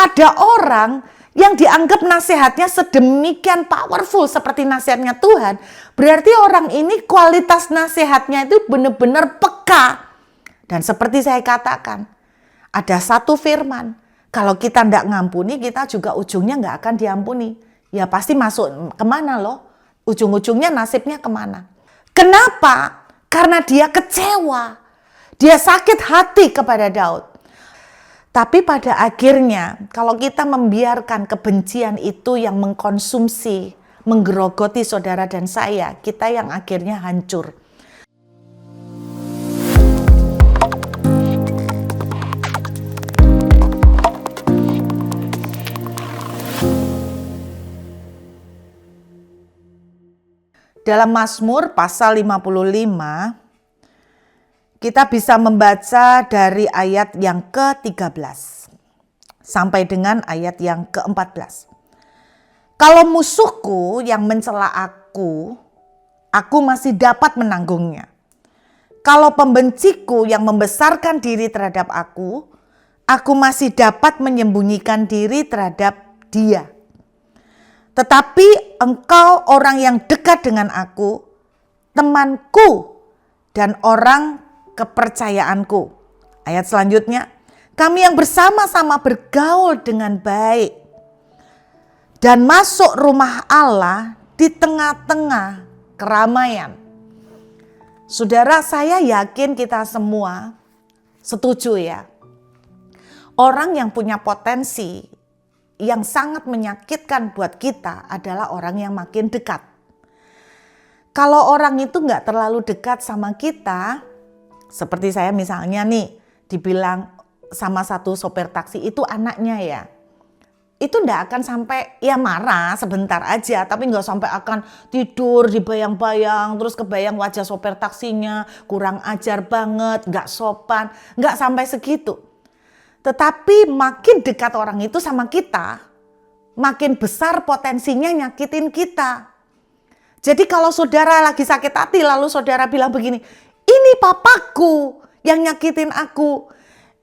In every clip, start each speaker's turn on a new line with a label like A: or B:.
A: ada orang yang dianggap nasihatnya sedemikian powerful seperti nasihatnya Tuhan, berarti orang ini kualitas nasihatnya itu benar-benar peka. Dan seperti saya katakan, ada satu firman, kalau kita tidak ngampuni, kita juga ujungnya nggak akan diampuni. Ya pasti masuk kemana loh? Ujung-ujungnya nasibnya kemana? Kenapa? Karena dia kecewa. Dia sakit hati kepada Daud. Tapi pada akhirnya, kalau kita membiarkan kebencian itu yang mengkonsumsi, menggerogoti saudara dan saya, kita yang akhirnya hancur. Dalam Mazmur pasal 55, kita bisa membaca dari ayat yang ke-13 sampai dengan ayat yang ke-14. Kalau musuhku yang mencela aku masih dapat menanggungnya. Kalau pembenciku yang membesarkan diri terhadap aku masih dapat menyembunyikan diri terhadap dia. Tetapi engkau orang yang dekat dengan aku, temanku dan orang kepercayaanku. Ayat selanjutnya, kami yang bersama-sama bergaul dengan baik dan masuk rumah Allah di tengah-tengah keramaian. Saudara, saya yakin kita semua setuju ya. Orang yang punya potensi yang sangat menyakitkan buat kita adalah orang yang makin dekat. Kalau orang itu nggak terlalu dekat sama kita, seperti saya misalnya nih, dibilang sama satu sopir taksi itu anaknya ya. Itu nggak akan sampai ya marah sebentar aja, tapi nggak sampai akan tidur dibayang-bayang, terus kebayang wajah sopir taksinya, kurang ajar banget, nggak sopan, nggak sampai segitu. Tetapi makin dekat orang itu sama kita, makin besar potensinya nyakitin kita. Jadi kalau saudara lagi sakit hati lalu saudara bilang begini, ini papaku yang nyakitin aku.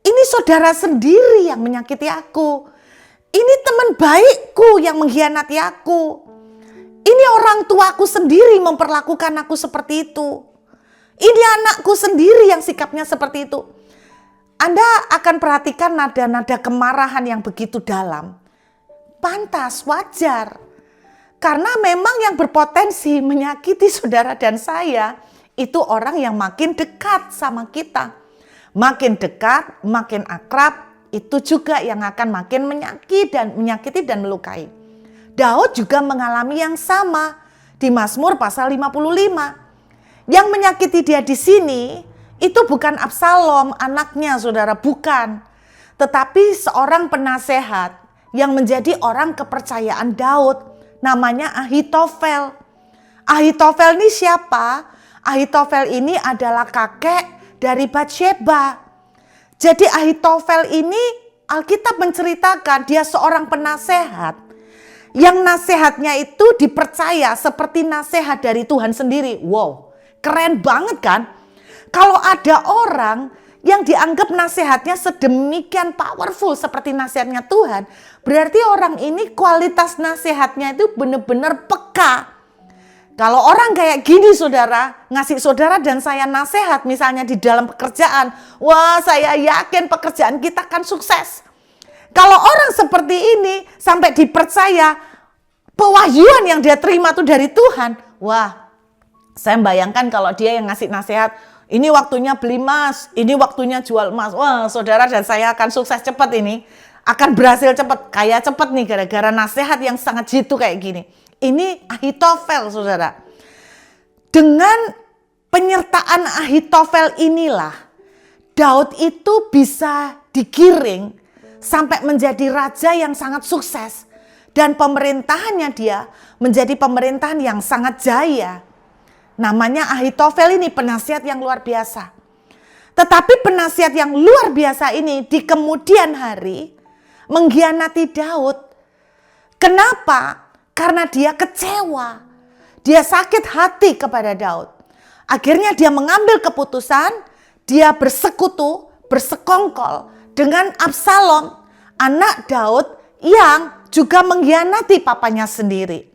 A: Ini saudara sendiri yang menyakiti aku. Ini teman baikku yang mengkhianati aku. Ini orang tuaku sendiri memperlakukan aku seperti itu. Ini anakku sendiri yang sikapnya seperti itu. Anda akan perhatikan nada-nada kemarahan yang begitu dalam. Pantas, wajar. Karena memang yang berpotensi menyakiti saudara dan saya, itu orang yang makin dekat sama kita. Makin dekat, makin akrab, itu juga yang akan makin menyakiti dan melukai. Daud juga mengalami yang sama di Mazmur pasal 55. Yang menyakiti dia di sini, itu bukan Absalom anaknya saudara, bukan. Tetapi seorang penasehat yang menjadi orang kepercayaan Daud, namanya Ahitofel. Ahitofel ini siapa? Ahitofel ini adalah kakek dari Batsyeba. Jadi Ahitofel ini Alkitab menceritakan dia seorang penasehat yang nasihatnya itu dipercaya seperti nasihat dari Tuhan sendiri. Wow, keren banget kan? Kalau ada orang yang dianggap nasihatnya sedemikian powerful seperti nasihatnya Tuhan, berarti orang ini kualitas nasihatnya itu benar-benar peka. Kalau orang kayak gini saudara, ngasih saudara dan saya nasihat misalnya di dalam pekerjaan, wah saya yakin pekerjaan kita akan sukses. Kalau orang seperti ini sampai dipercaya pewahyuan yang dia terima tuh dari Tuhan, wah saya bayangkan kalau dia yang ngasih nasihat, ini waktunya beli emas, ini waktunya jual emas. Wah, saudara dan saya akan sukses cepat ini. Akan berhasil cepat, kaya cepat nih gara-gara nasihat yang sangat jitu kayak gini. Ini Ahitofel, saudara. Dengan penyertaan Ahitofel inilah, Daud itu bisa digiring sampai menjadi raja yang sangat sukses. Dan pemerintahannya dia menjadi pemerintahan yang sangat jaya. Namanya Ahitofel ini penasihat yang luar biasa. Tetapi penasihat yang luar biasa ini di kemudian hari mengkhianati Daud. Kenapa? Karena dia kecewa. Dia sakit hati kepada Daud. Akhirnya dia mengambil keputusan, dia bersekutu, bersekongkol dengan Absalom. anak Daud yang juga mengkhianati papanya sendiri.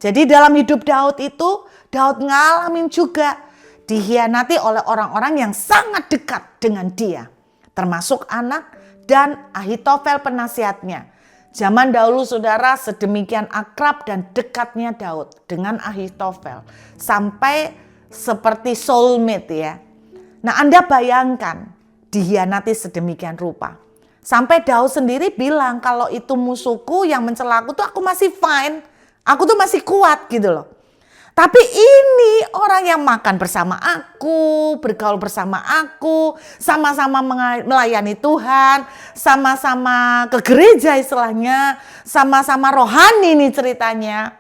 A: Jadi dalam hidup Daud itu, Daud ngalamin juga dikhianati oleh orang-orang yang sangat dekat dengan dia. Termasuk anak dan Ahitofel penasihatnya. Zaman dahulu saudara sedemikian akrab dan dekatnya Daud dengan Ahitofel. Sampai seperti soulmate ya. Nah Anda bayangkan dikhianati sedemikian rupa. Sampai Daud sendiri bilang kalau itu musuhku yang mencela aku tuh aku masih fine. Aku tuh masih kuat gitu loh. Tapi ini orang yang makan bersama aku, bergaul bersama aku, sama-sama melayani Tuhan, sama-sama ke gereja istilahnya, sama-sama rohani nih ceritanya.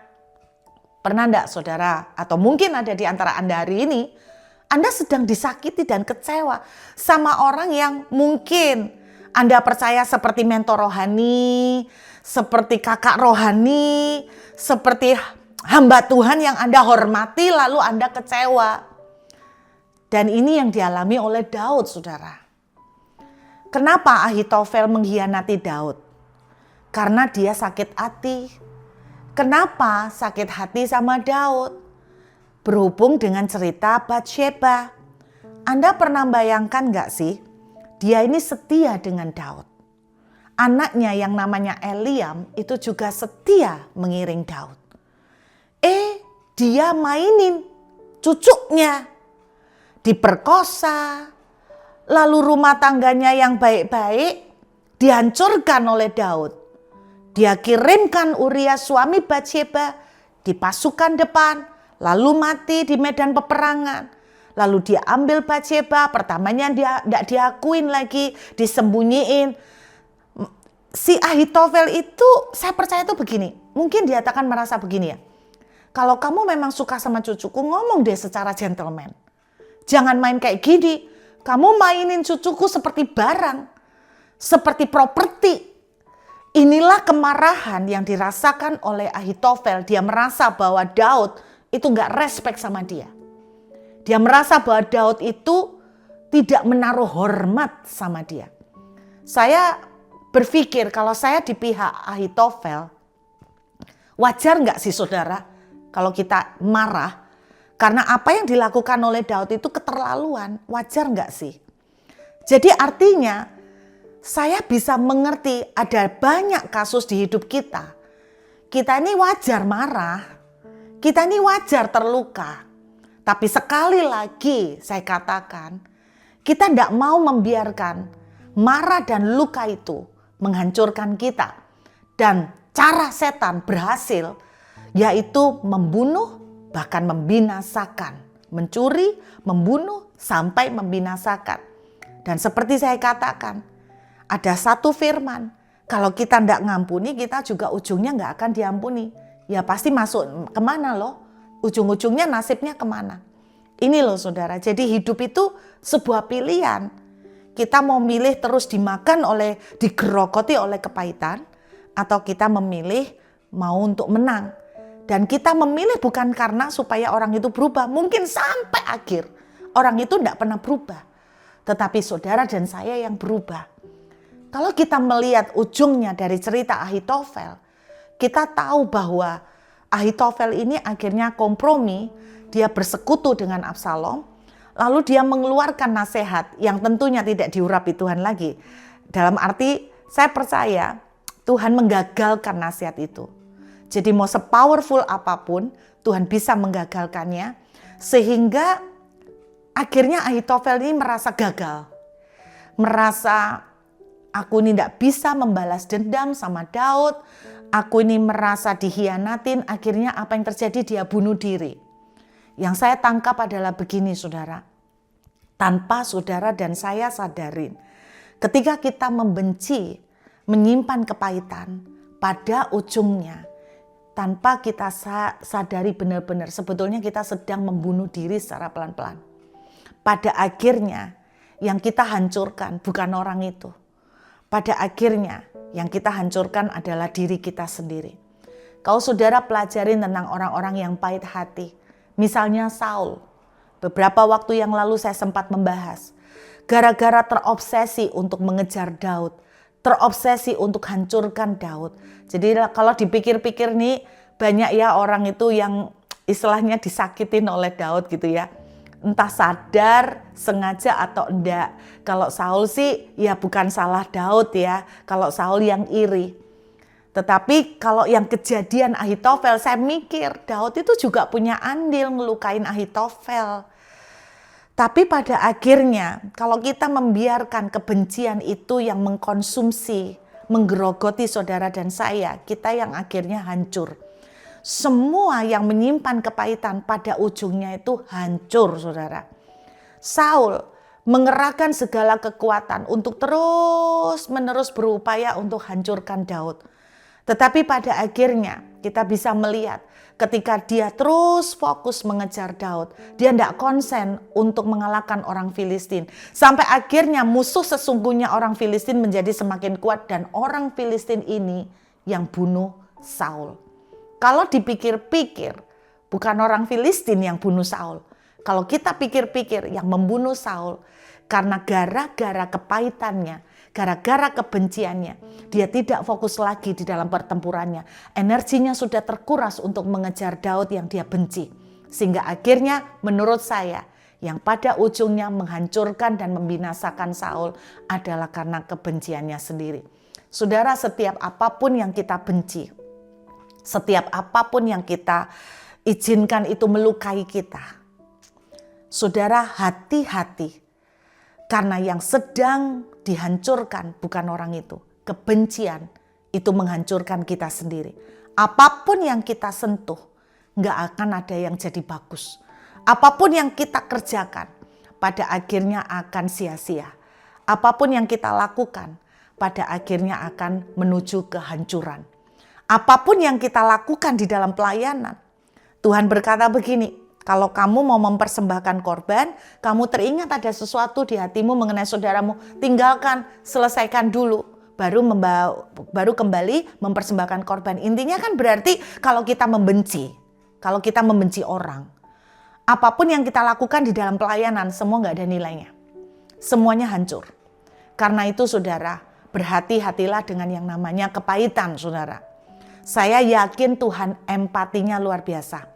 A: Pernah enggak saudara, atau mungkin ada di antara Anda hari ini, Anda sedang disakiti dan kecewa sama orang yang mungkin Anda percaya seperti mentor rohani, seperti kakak rohani, seperti hamba Tuhan yang Anda hormati lalu Anda kecewa. Dan ini yang dialami oleh Daud saudara. Kenapa Ahitofel mengkhianati Daud? Karena dia sakit hati. Kenapa sakit hati sama Daud? Berhubung dengan cerita Batsheba. Anda pernah bayangkan gak sih? Dia ini setia dengan Daud. Anaknya yang namanya Eliam itu juga setia mengiring Daud. Dia mainin cucunya, diperkosa, lalu rumah tangganya yang baik-baik dihancurkan oleh Daud. Dia kirimkan Uria suami Batsheba di pasukan depan, lalu mati di medan peperangan. Lalu dia ambil Batsheba, pertamanya dia tidak diakuin lagi, disembunyiin. Si Ahitofel itu saya percaya itu begini, mungkin dia akan merasa begini ya. Kalau kamu memang suka sama cucuku, ngomong deh secara gentleman. Jangan main kayak gini. Kamu mainin cucuku seperti barang. Seperti properti. Inilah kemarahan yang dirasakan oleh Ahitofel. Dia merasa bahwa Daud itu gak respect sama dia. Dia merasa bahwa Daud itu tidak menaruh hormat sama dia. Saya berpikir kalau saya di pihak Ahitofel, wajar gak sih saudara? Kalau kita marah, karena apa yang dilakukan oleh Daud itu keterlaluan, wajar nggak sih? Jadi artinya, saya bisa mengerti ada banyak kasus di hidup kita. Kita ini wajar marah, kita ini wajar terluka. Tapi sekali lagi saya katakan, kita tidak mau membiarkan marah dan luka itu menghancurkan kita. Dan cara setan berhasil, yaitu membunuh bahkan membinasakan. Mencuri, membunuh sampai membinasakan. Dan seperti saya katakan, ada satu firman, kalau kita tidak ngampuni kita juga ujungnya nggak akan diampuni. Ya pasti masuk kemana loh? Ujung-ujungnya nasibnya kemana? Ini loh saudara, jadi hidup itu sebuah pilihan. Kita mau milih terus digerogoti oleh kepahitan, atau kita memilih mau untuk menang. Dan kita memilih bukan karena supaya orang itu berubah. Mungkin sampai akhir orang itu tidak pernah berubah. Tetapi saudara dan saya yang berubah. Kalau kita melihat ujungnya dari cerita Ahitofel, kita tahu bahwa Ahitofel ini akhirnya kompromi. Dia bersekutu dengan Absalom. Lalu dia mengeluarkan nasihat yang tentunya tidak diurapi Tuhan lagi. Dalam arti saya percaya Tuhan menggagalkan nasihat itu. Jadi mau sepowerful apapun, Tuhan bisa menggagalkannya. Sehingga akhirnya Ahitofel ini merasa gagal. Merasa aku ini tidak bisa membalas dendam sama Daud. Aku ini merasa dikhianatin. Akhirnya apa yang terjadi? Dia bunuh diri. Yang saya tangkap adalah begini saudara. Tanpa saudara dan saya sadarin. Ketika kita membenci, menyimpan kepahitan, pada ujungnya tanpa kita sadari benar-benar sebetulnya kita sedang membunuh diri secara pelan-pelan. Pada akhirnya yang kita hancurkan bukan orang itu. Pada akhirnya yang kita hancurkan adalah diri kita sendiri. Kalau saudara pelajarin tentang orang-orang yang pahit hati. Misalnya Saul. Beberapa waktu yang lalu saya sempat membahas. Gara-gara terobsesi untuk mengejar Daud. terobsesi untuk hancurkan Daud. Jadi kalau dipikir-pikir nih, banyak ya orang itu yang istilahnya disakitin oleh Daud gitu ya. Entah sadar, sengaja atau enggak. Kalau Saul sih ya bukan salah Daud ya. Kalau Saul yang iri. Tetapi kalau yang kejadian Ahitofel, saya mikir Daud itu juga punya andil ngelukain Ahitofel. Tapi pada akhirnya kalau kita membiarkan kebencian itu yang mengkonsumsi, menggerogoti saudara dan saya, kita yang akhirnya hancur. Semua yang menyimpan kepahitan pada ujungnya itu hancur, saudara. Saul mengerahkan segala kekuatan untuk terus-menerus berupaya untuk hancurkan Daud. Tetapi pada akhirnya kita bisa melihat ketika dia terus fokus mengejar Daud, dia tidak konsen untuk mengalahkan orang Filistin. Sampai akhirnya musuh sesungguhnya orang Filistin menjadi semakin kuat dan orang Filistin ini yang bunuh Saul. Kalau dipikir-pikir, bukan orang Filistin yang bunuh Saul. Kalau kita pikir-pikir, yang membunuh Saul karena gara-gara kepahitannya, gara-gara kebenciannya, dia tidak fokus lagi di dalam pertempurannya. Energinya sudah terkuras untuk mengejar Daud yang dia benci. Sehingga akhirnya menurut saya, yang pada ujungnya menghancurkan dan membinasakan Saul adalah karena kebenciannya sendiri. Saudara, setiap apapun yang kita benci, setiap apapun yang kita izinkan itu melukai kita, saudara, hati-hati. Karena yang sedang dihancurkan bukan orang itu. Kebencian itu menghancurkan kita sendiri. Apapun yang kita sentuh, gak akan ada yang jadi bagus. Apapun yang kita kerjakan, pada akhirnya akan sia-sia. Apapun yang kita lakukan, pada akhirnya akan menuju kehancuran. Apapun yang kita lakukan di dalam pelayanan, Tuhan berkata begini, kalau kamu mau mempersembahkan korban, kamu teringat ada sesuatu di hatimu mengenai saudaramu, tinggalkan, selesaikan dulu, baru kembali mempersembahkan korban. Intinya kan berarti kalau kita membenci orang, apapun yang kita lakukan di dalam pelayanan, semua gak ada nilainya. Semuanya hancur. Karena itu saudara, berhati-hatilah dengan yang namanya kepahitan, saudara. Saya yakin Tuhan empatinya luar biasa.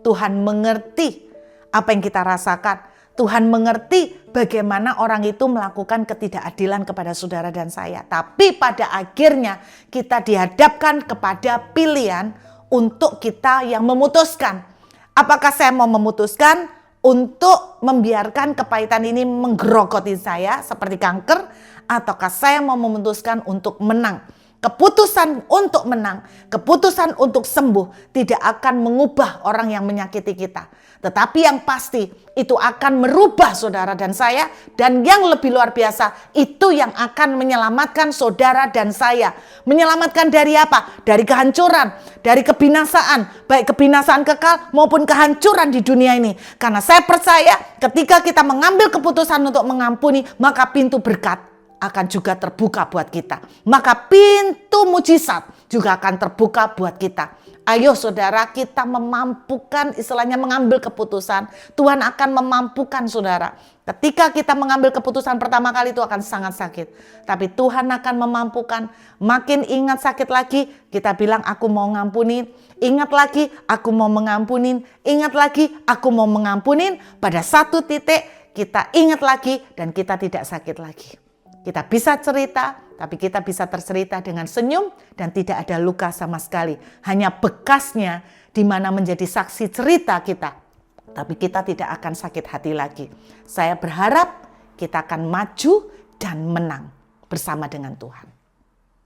A: Tuhan mengerti apa yang kita rasakan. Tuhan mengerti bagaimana orang itu melakukan ketidakadilan kepada saudara dan saya. Tapi pada akhirnya kita dihadapkan kepada pilihan untuk kita yang memutuskan. Apakah saya mau memutuskan untuk membiarkan kepahitan ini menggerogoti saya seperti kanker, ataukah saya mau memutuskan untuk menang? Keputusan untuk menang, keputusan untuk sembuh tidak akan mengubah orang yang menyakiti kita. Tetapi yang pasti itu akan merubah saudara dan saya, dan yang lebih luar biasa itu yang akan menyelamatkan saudara dan saya. Menyelamatkan dari apa? Dari kehancuran, dari kebinasaan, baik kebinasaan kekal maupun kehancuran di dunia ini. Karena saya percaya ketika kita mengambil keputusan untuk mengampuni, maka pintu berkat akan juga terbuka buat kita. Maka pintu mujizat juga akan terbuka buat kita. Ayo saudara, kita memampukan, istilahnya mengambil keputusan. Tuhan akan memampukan saudara. Ketika kita mengambil keputusan pertama kali itu akan sangat sakit. Tapi Tuhan akan memampukan. Makin ingat sakit lagi, kita bilang aku mau ngampunin. Ingat lagi, aku mau mengampunin. Ingat lagi, aku mau mengampunin. Pada satu titik kita ingat lagi dan kita tidak sakit lagi. Kita bisa cerita, tapi kita bisa tercerita dengan senyum dan tidak ada luka sama sekali. Hanya bekasnya di mana menjadi saksi cerita kita. Tapi kita tidak akan sakit hati lagi. Saya berharap kita akan maju dan menang bersama dengan Tuhan.